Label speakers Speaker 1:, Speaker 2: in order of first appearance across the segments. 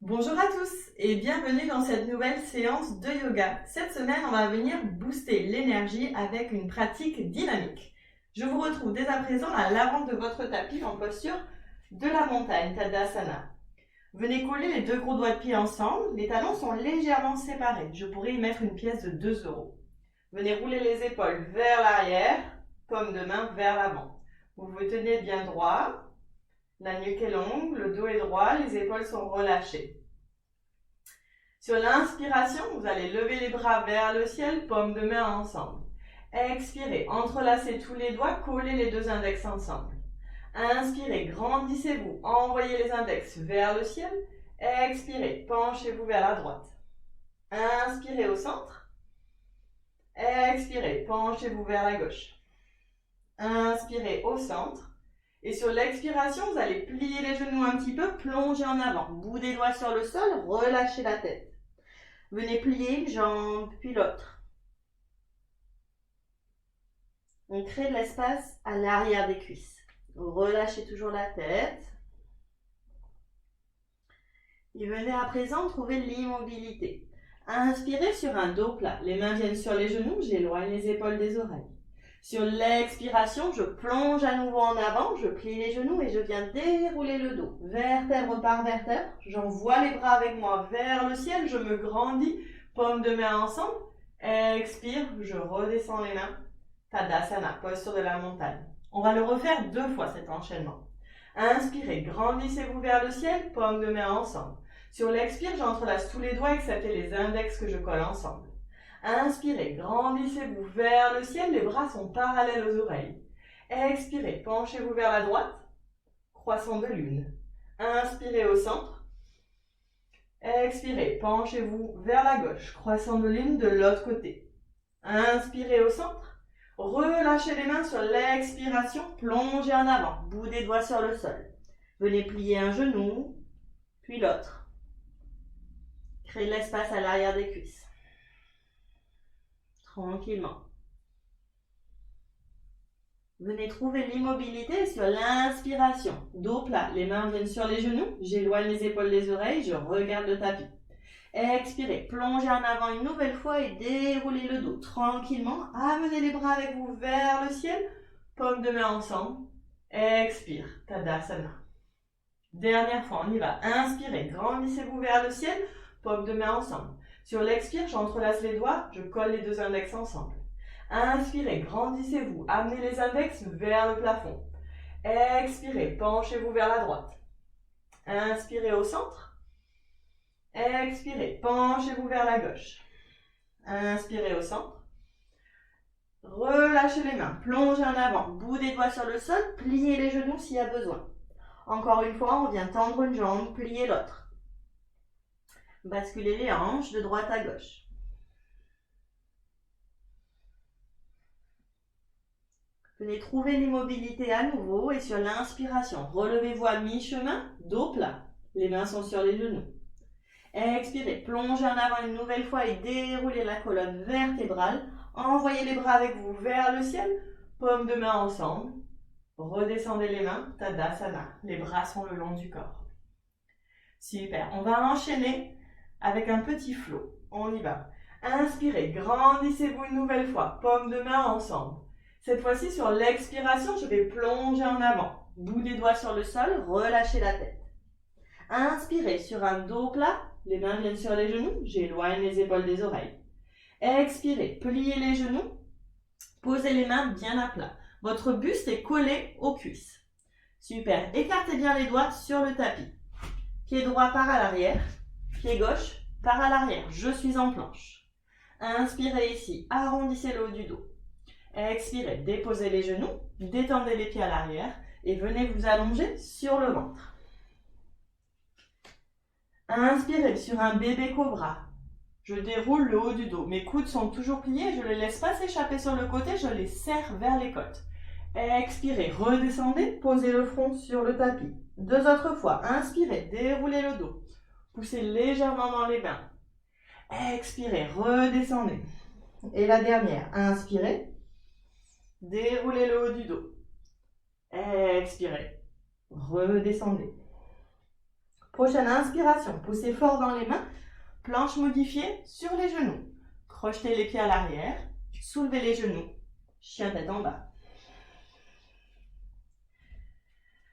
Speaker 1: Bonjour à tous et bienvenue dans cette nouvelle séance de yoga. Cette semaine, on va venir booster l'énergie avec une pratique dynamique. Je vous retrouve dès à présent à l'avant de votre tapis en posture de la montagne, Tadasana. Venez coller les deux gros doigts de pied ensemble, les talons sont légèrement séparés. Je pourrais y mettre une pièce de 2 euros. Venez rouler les épaules vers l'arrière, paume de main vers l'avant. Vous vous tenez bien droit. La nuque est longue, le dos est droit, les épaules sont relâchées. Sur l'inspiration, vous allez lever les bras vers le ciel, paume de main ensemble. Expirez, entrelacez tous les doigts, collez les deux index ensemble. Inspirez, grandissez-vous, envoyez les index vers le ciel. Expirez, penchez-vous vers la droite. Inspirez au centre. Expirez, penchez-vous vers la gauche. Inspirez au centre. Et sur l'expiration, vous allez plier les genoux un petit peu, plonger en avant. Bout des doigts sur le sol, relâchez la tête. Venez plier une jambe, puis l'autre. On crée de l'espace à l'arrière des cuisses. Relâchez toujours la tête. Et venez à présent trouver l'immobilité. Inspirez sur un dos plat. Les mains viennent sur les genoux, j'éloigne les épaules des oreilles. Sur l'expiration, je plonge à nouveau en avant, je plie les genoux et je viens dérouler le dos. Vertèbre par vertèbre, j'envoie les bras avec moi vers le ciel, je me grandis, paume de main ensemble. Expire, je redescends les mains. Tadasana, posture de la montagne. On va le refaire 2 fois cet enchaînement. Inspirez, grandissez-vous vers le ciel, paume de main ensemble. Sur l'expire, j'entrelace tous les doigts excepté les index que je colle ensemble. Inspirez, grandissez-vous vers le ciel, les bras sont parallèles aux oreilles. Expirez, penchez-vous vers la droite, croissant de lune. Inspirez au centre. Expirez, penchez-vous vers la gauche, croissant de lune de l'autre côté. Inspirez au centre. Relâchez les mains sur l'expiration, plongez en avant, bout des doigts sur le sol. Venez plier un genou, puis l'autre. Créez de l'espace à l'arrière des cuisses. Tranquillement. Venez trouver l'immobilité sur l'inspiration. Dos plat, les mains viennent sur les genoux, j'éloigne les épaules des oreilles, je regarde le tapis. Expirez, plongez en avant une nouvelle fois et déroulez le dos tranquillement. Amenez les bras avec vous vers le ciel, paume de main ensemble. Expire, Tadasana. Dernière fois, on y va. Inspirez, grandissez-vous vers le ciel, paume de main ensemble. Sur l'expire, j'entrelace les doigts, je colle les deux index ensemble. Inspirez, grandissez-vous, amenez les index vers le plafond. Expirez, penchez-vous vers la droite. Inspirez au centre. Expirez, penchez-vous vers la gauche. Inspirez au centre. Relâchez les mains, plongez en avant, bout des doigts sur le sol, pliez les genoux s'il y a besoin. Encore une fois, on vient tendre une jambe, plier l'autre. Basculez les hanches de droite à gauche. Venez trouver l'immobilité à nouveau et sur l'inspiration, relevez-vous à mi-chemin, dos plat. Les mains sont sur les genoux. Expirez, plongez en avant une nouvelle fois et déroulez la colonne vertébrale. Envoyez les bras avec vous vers le ciel, paume de main ensemble. Redescendez les mains, Tadasana. Les bras sont le long du corps. Super, on va enchaîner avec un petit flow. On y va. Inspirez, grandissez-vous une nouvelle fois, paume de main ensemble. Cette fois-ci, sur l'expiration, je vais plonger en avant. Bout des doigts sur le sol, relâchez la tête. Inspirez sur un dos plat, les mains viennent sur les genoux, j'éloigne les épaules des oreilles. Expirez, pliez les genoux, posez les mains bien à plat. Votre buste est collé aux cuisses. Super, écartez bien les doigts sur le tapis. Pied droit part à l'arrière, pied gauche part à l'arrière, je suis en planche. Inspirez ici, arrondissez le haut du dos. Expirez, déposez les genoux, détendez les pieds à l'arrière et venez vous allonger sur le ventre. Inspirez sur un bébé cobra. Je déroule le haut du dos. Mes coudes sont toujours pliés, je ne les laisse pas s'échapper sur le côté, je les serre vers les côtes. Expirez, redescendez, posez le front sur le tapis. 2 autres fois, inspirez, déroulez le dos. Poussez légèrement dans les mains. Expirez, redescendez. Et la dernière, inspirez. Déroulez le haut du dos. Expirez. Redescendez. Prochaine inspiration, poussez fort dans les mains, planche modifiée sur les genoux. Crochetez les pieds à l'arrière, soulevez les genoux, chien tête en bas.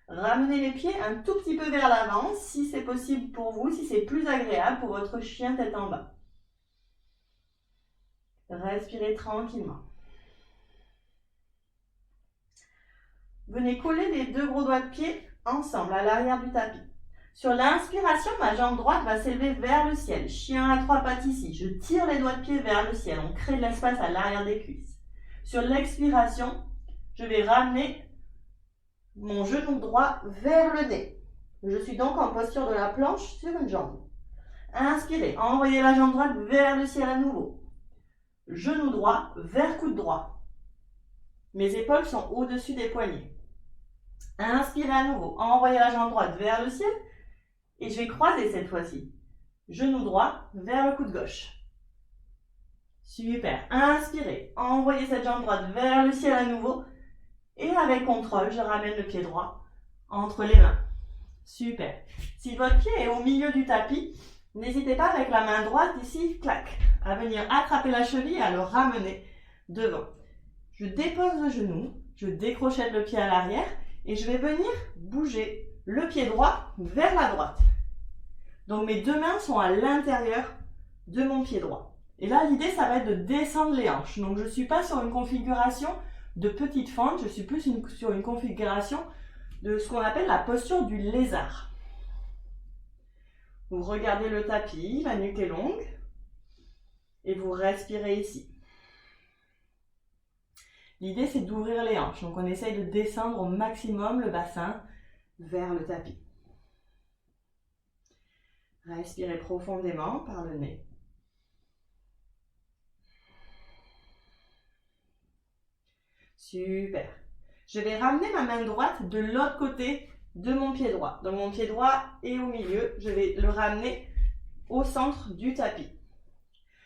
Speaker 1: Ramenez les pieds un tout petit peu vers l'avant, si c'est possible pour vous, si c'est plus agréable pour votre chien tête en bas. Respirez tranquillement. Venez coller les deux gros doigts de pied ensemble à l'arrière du tapis. Sur l'inspiration, ma jambe droite va s'élever vers le ciel. Chien à trois pattes ici. Je tire les doigts de pied vers le ciel. On crée de l'espace à l'arrière des cuisses. Sur l'expiration, je vais ramener mon genou droit vers le nez. Je suis donc en posture de la planche sur une jambe. Inspirez, envoyez la jambe droite vers le ciel à nouveau. Genou droit vers coude droit. Mes épaules sont au-dessus des poignets. Inspirez à nouveau, envoyez la jambe droite vers le ciel. Et je vais croiser cette fois-ci. Genou droit vers le coude gauche. Super. Inspirez. Envoyez cette jambe droite vers le ciel à nouveau. Et avec contrôle, je ramène le pied droit entre les mains. Super. Si votre pied est au milieu du tapis, n'hésitez pas avec la main droite ici, clac, à venir attraper la cheville et à le ramener devant. Je dépose le genou, je décrochette le pied à l'arrière et je vais venir bouger le pied droit vers la droite. Donc mes deux mains sont à l'intérieur de mon pied droit. Et là, l'idée, ça va être de descendre les hanches. Donc je ne suis pas sur une configuration de petite fente, je suis plus sur une configuration de ce qu'on appelle la posture du lézard. Vous regardez le tapis, la nuque est longue, et vous respirez ici. L'idée, c'est d'ouvrir les hanches. Donc on essaye de descendre au maximum le bassin vers le tapis. Respirez profondément par le nez. Super. Je vais ramener ma main droite de l'autre côté de mon pied droit. Donc mon pied droit est au milieu. Je vais le ramener au centre du tapis.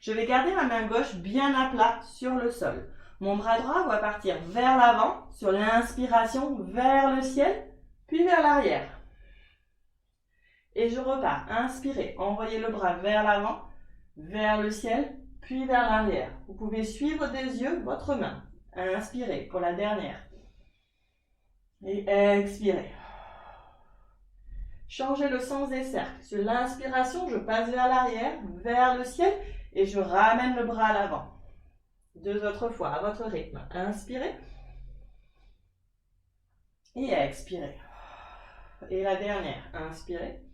Speaker 1: Je vais garder ma main gauche bien à plat sur le sol. Mon bras droit va partir vers l'avant, sur l'inspiration, vers le ciel, puis vers l'arrière. Et je repars. Inspirez. Envoyez le bras vers l'avant, vers le ciel, puis vers l'arrière. Vous pouvez suivre des yeux votre main. Inspirez pour la dernière. Et expirez. Changez le sens des cercles. Sur l'inspiration, je passe vers l'arrière, vers le ciel, et je ramène le bras à l'avant. Deux autres fois, à votre rythme. Inspirez. Et expirez. Et la dernière. Inspirez.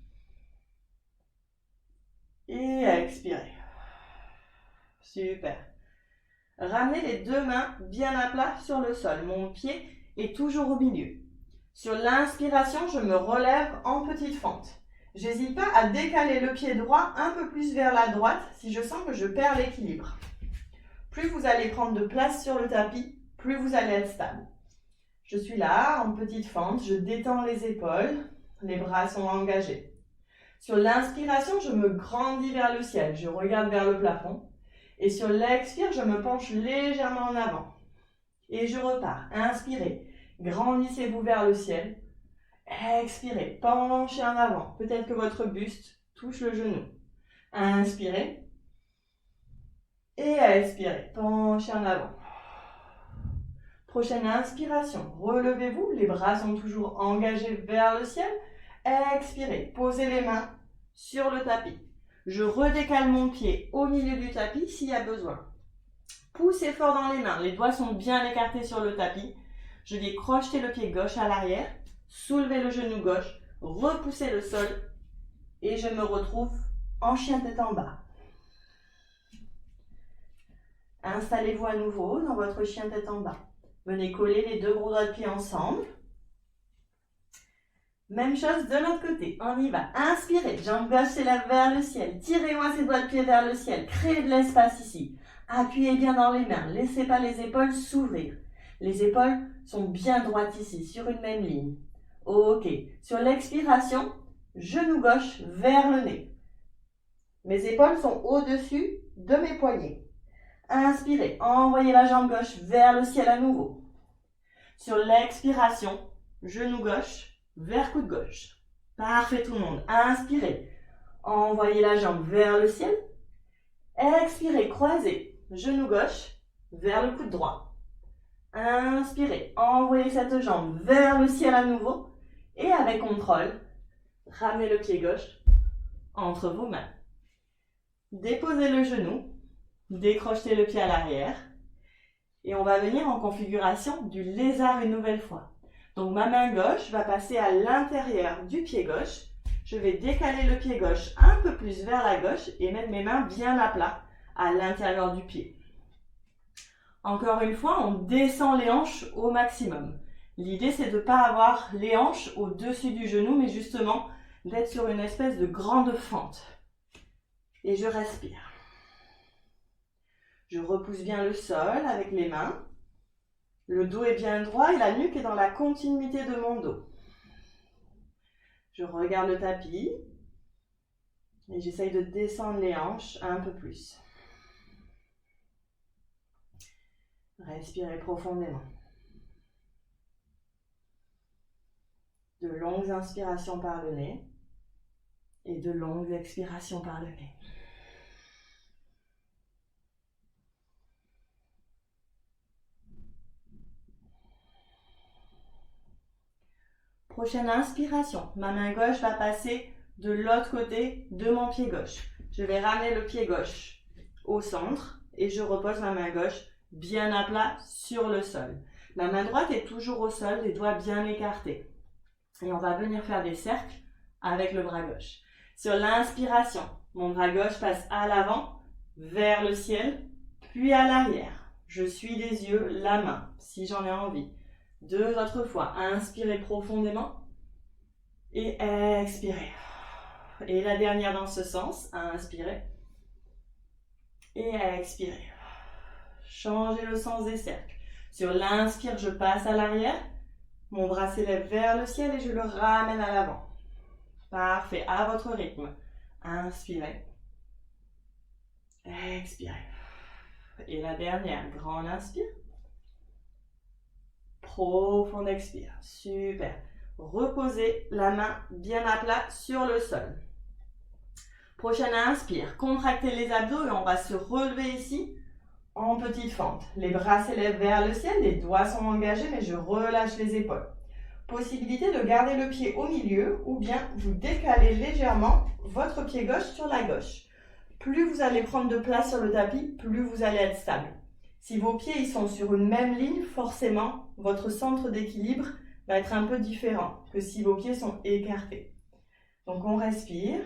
Speaker 1: Et expirez. Super. Ramenez les deux mains bien à plat sur le sol. Mon pied est toujours au milieu. Sur l'inspiration, je me relève en petite fente. J'hésite pas à décaler le pied droit un peu plus vers la droite si je sens que je perds l'équilibre. Plus vous allez prendre de place sur le tapis, plus vous allez être stable. Je suis là, en petite fente, je détends les épaules, les bras sont engagés. Sur l'inspiration, je me grandis vers le ciel, je regarde vers le plafond. Et sur l'expire, je me penche légèrement en avant. Et je repars. Inspirez, grandissez-vous vers le ciel. Expirez, penchez en avant. Peut-être que votre buste touche le genou. Inspirez. Et expirez, penchez en avant. Prochaine inspiration, relevez-vous, les bras sont toujours engagés vers le ciel. Expirez, posez les mains sur le tapis. Je redécale mon pied au milieu du tapis s'il y a besoin. Poussez fort dans les mains, les doigts sont bien écartés sur le tapis. Je vais crocheter le pied gauche à l'arrière, soulever le genou gauche, repousser le sol et je me retrouve en chien tête en bas. Installez-vous à nouveau dans votre chien tête en bas. Venez coller les deux gros doigts de pied ensemble. Même chose de l'autre côté, on y va. Inspirez, jambe gauche s'élève vers le ciel. Tirez-moi ces doigts de pied vers le ciel. Créez de l'espace ici. Appuyez bien dans les mains. Laissez pas les épaules s'ouvrir. Les épaules sont bien droites ici, sur une même ligne. Ok. Sur l'expiration, genou gauche vers le nez. Mes épaules sont au-dessus de mes poignets. Inspirez, envoyez la jambe gauche vers le ciel à nouveau. Sur l'expiration, genou gauche vers coude gauche. Parfait tout le monde. Inspirez. Envoyez la jambe vers le ciel. Expirez, croisez. Genou gauche vers le coude droit. Inspirez. Envoyez cette jambe vers le ciel à nouveau. Et avec contrôle, ramenez le pied gauche entre vos mains. Déposez le genou. Décrochez le pied à l'arrière. Et on va venir en configuration du lézard une nouvelle fois. Donc ma main gauche va passer à l'intérieur du pied gauche. Je vais décaler le pied gauche un peu plus vers la gauche et mettre mes mains bien à plat à l'intérieur du pied. Encore une fois, on descend les hanches au maximum. L'idée, c'est de ne pas avoir les hanches au-dessus du genou, mais justement d'être sur une espèce de grande fente. Et je respire. Je repousse bien le sol avec les mains. Le dos est bien droit et la nuque est dans la continuité de mon dos. Je regarde le tapis et j'essaye de descendre les hanches un peu plus. Respirez profondément. De longues inspirations par le nez et de longues expirations par le nez. Prochaine inspiration, ma main gauche va passer de l'autre côté de mon pied gauche. Je vais ramener le pied gauche au centre et je repose ma main gauche bien à plat sur le sol. Ma main droite est toujours au sol, les doigts bien écartés. Et on va venir faire des cercles avec le bras gauche. Sur l'inspiration, mon bras gauche passe à l'avant, vers le ciel, puis à l'arrière. Je suis des yeux, la main, si j'en ai envie. 2 autres fois. Inspirez profondément et expirez. Et la dernière dans ce sens. Inspirez et expirez. Changez le sens des cercles. Sur l'inspire, je passe à l'arrière. Mon bras s'élève vers le ciel et je le ramène à l'avant. Parfait. À votre rythme. Inspirez. Expirez. Et la dernière, grande inspire. Profond expire. Super. Reposez la main bien à plat sur le sol. Prochaine inspire. Contractez les abdos et on va se relever ici en petite fente. Les bras s'élèvent vers le ciel, les doigts sont engagés mais je relâche les épaules. Possibilité de garder le pied au milieu ou bien vous décalez légèrement votre pied gauche sur la gauche. Plus vous allez prendre de place sur le tapis, plus vous allez être stable. Si vos pieds ils sont sur une même ligne, forcément, votre centre d'équilibre va être un peu différent que si vos pieds sont écartés. Donc on respire,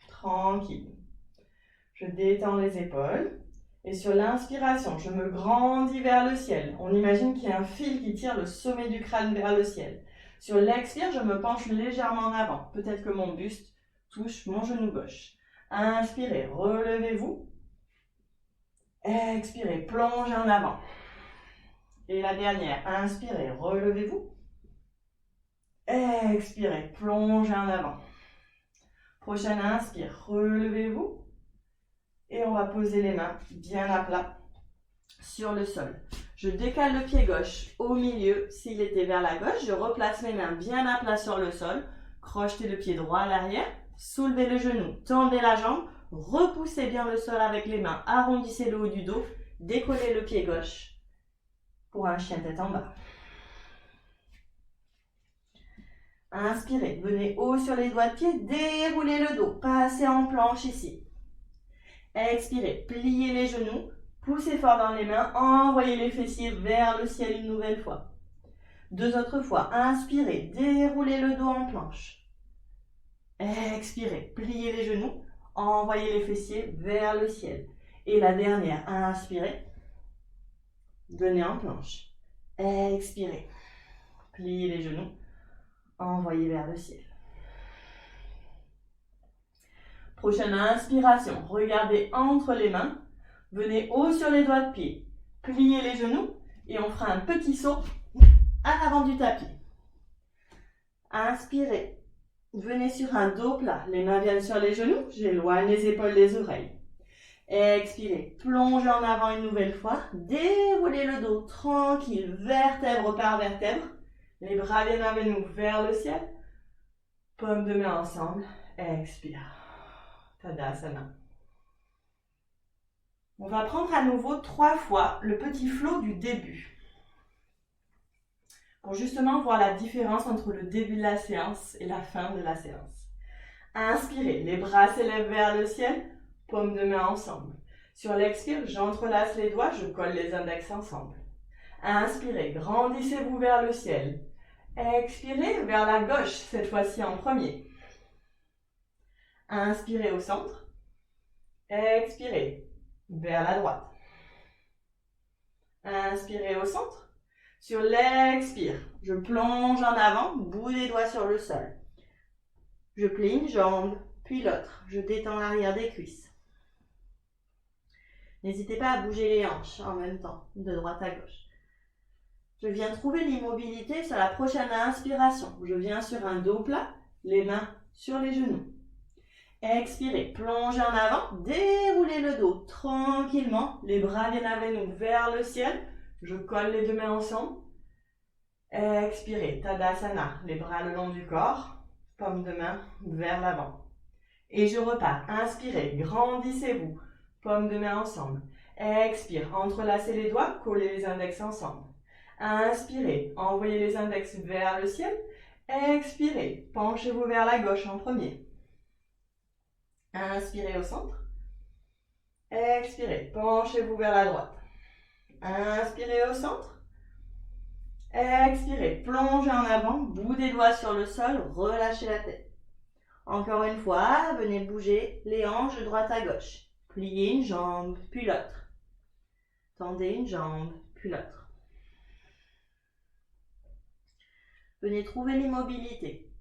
Speaker 1: tranquille. Je détends les épaules. Et sur l'inspiration, je me grandis vers le ciel. On imagine qu'il y a un fil qui tire le sommet du crâne vers le ciel. Sur l'expire, je me penche légèrement en avant. Peut-être que mon buste touche mon genou gauche. Inspirez, relevez-vous. Expirez, plongez en avant. Et la dernière, inspirez, relevez-vous. Expirez, plongez en avant. Prochaine inspire, relevez-vous. Et on va poser les mains bien à plat sur le sol. Je décale le pied gauche au milieu. S'il était vers la gauche, je replace mes mains bien à plat sur le sol. Crochetez le pied droit à l'arrière. Soulevez le genou, tendez la jambe. Repoussez bien le sol avec les mains. Arrondissez le haut du dos. Décollez le pied gauche pour un chien tête en bas. Inspirez. Venez haut sur les doigts de pied. Déroulez le dos. Passez en planche ici. Expirez, pliez les genoux, poussez fort dans les mains, envoyez les fessiers vers le ciel une nouvelle fois. 2 autres fois, inspirez, déroulez le dos en planche. Expirez, pliez les genoux, envoyez les fessiers vers le ciel. Et la dernière, inspirez, venez en planche. Expirez, pliez les genoux, envoyez vers le ciel. Prochaine inspiration, regardez entre les mains, venez haut sur les doigts de pied, pliez les genoux et on fera un petit saut à l'avant du tapis. Inspirez, venez sur un dos plat, les mains viennent sur les genoux, j'éloigne les épaules des oreilles. Expirez, plongez en avant une nouvelle fois, déroulez le dos tranquille, vertèbre par vertèbre, les bras viennent avec nous vers le ciel. Paumes de main ensemble. Expire. Tadasana. On va prendre à nouveau 3 fois le petit flow du début. Pour justement voir la différence entre le début de la séance et la fin de la séance. Inspirez, les bras s'élèvent vers le ciel, paumes de main ensemble. Sur l'expire, j'entrelace les doigts, je colle les index ensemble. Inspirez, grandissez-vous vers le ciel. Expirez vers la gauche, cette fois-ci en premier. Inspirez au centre. Expirez vers la droite. Inspirez au centre. Sur l'expire, je plonge en avant, bout des doigts sur le sol. Je plie une jambe, puis l'autre. Je détends l'arrière des cuisses. N'hésitez pas à bouger les hanches en même temps, de droite à gauche. Je viens trouver l'immobilité sur la prochaine inspiration. Je viens sur un dos plat, les mains sur les genoux. Expirez, plongez en avant, déroulez le dos tranquillement. Les bras viennent avec nous vers le ciel. Je colle les 2 mains ensemble. Expirez, Tadasana, les bras le long du corps, paume de main vers l'avant. Et je repars. Inspirez, grandissez-vous, paume de main ensemble. Expire, entrelacez les doigts, collez les index ensemble. Inspirez, envoyez les index vers le ciel. Expirez, penchez-vous vers la gauche en premier. Inspirez au centre. Expirez, penchez-vous vers la droite. Inspirez au centre. Expirez, plongez en avant, bout des doigts sur le sol, relâchez la tête. Encore une fois, venez bouger les hanches de droite à gauche. Pliez une jambe, puis l'autre. Tendez une jambe, puis l'autre. Venez trouver l'immobilité.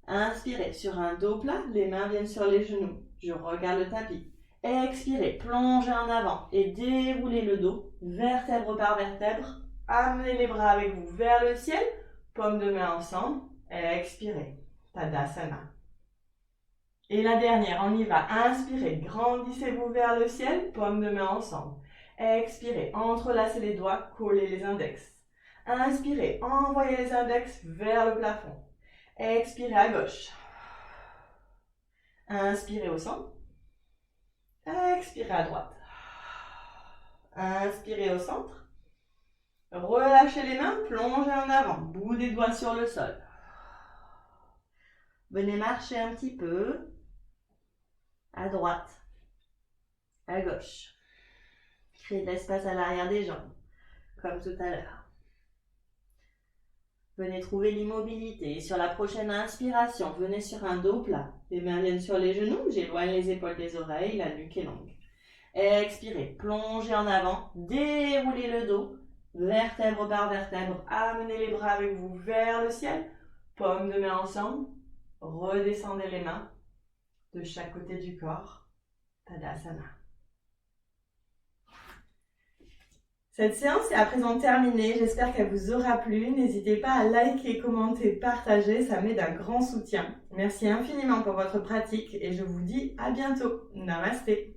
Speaker 1: Inspirez sur un dos plat, les mains viennent sur les genoux. Je regarde le tapis. Expirez, plongez en avant et déroulez le dos, vertèbre par vertèbre. Amenez les bras avec vous vers le ciel, paumes de main ensemble. Expirez, Tadasana. Et la dernière, on y va. Inspirez, grandissez-vous vers le ciel, paumes de main ensemble. Expirez, entrelacez les doigts, collez les index. Inspirez, envoyez les index vers le plafond. Expirez à gauche. Inspirez au centre. Expirez à droite. Inspirez au centre. Relâchez les mains, plongez en avant, bout des doigts sur le sol. Venez marcher un petit peu. À droite. À gauche. Créez de l'espace à l'arrière des jambes, comme tout à l'heure. Venez trouver l'immobilité. Sur la prochaine inspiration, venez sur un dos plat. Les mains viennent sur les genoux. J'éloigne les épaules des oreilles. La nuque est longue. Expirez. Plongez en avant. Déroulez le dos. Vertèbre par vertèbre. Amenez les bras avec vous vers le ciel. Paumes de main ensemble. Redescendez les mains de chaque côté du corps. Tadasana. Cette séance est à présent terminée, j'espère qu'elle vous aura plu. N'hésitez pas à liker, commenter, partager, ça m'aide un grand soutien. Merci infiniment pour votre pratique et je vous dis à bientôt. Namasté.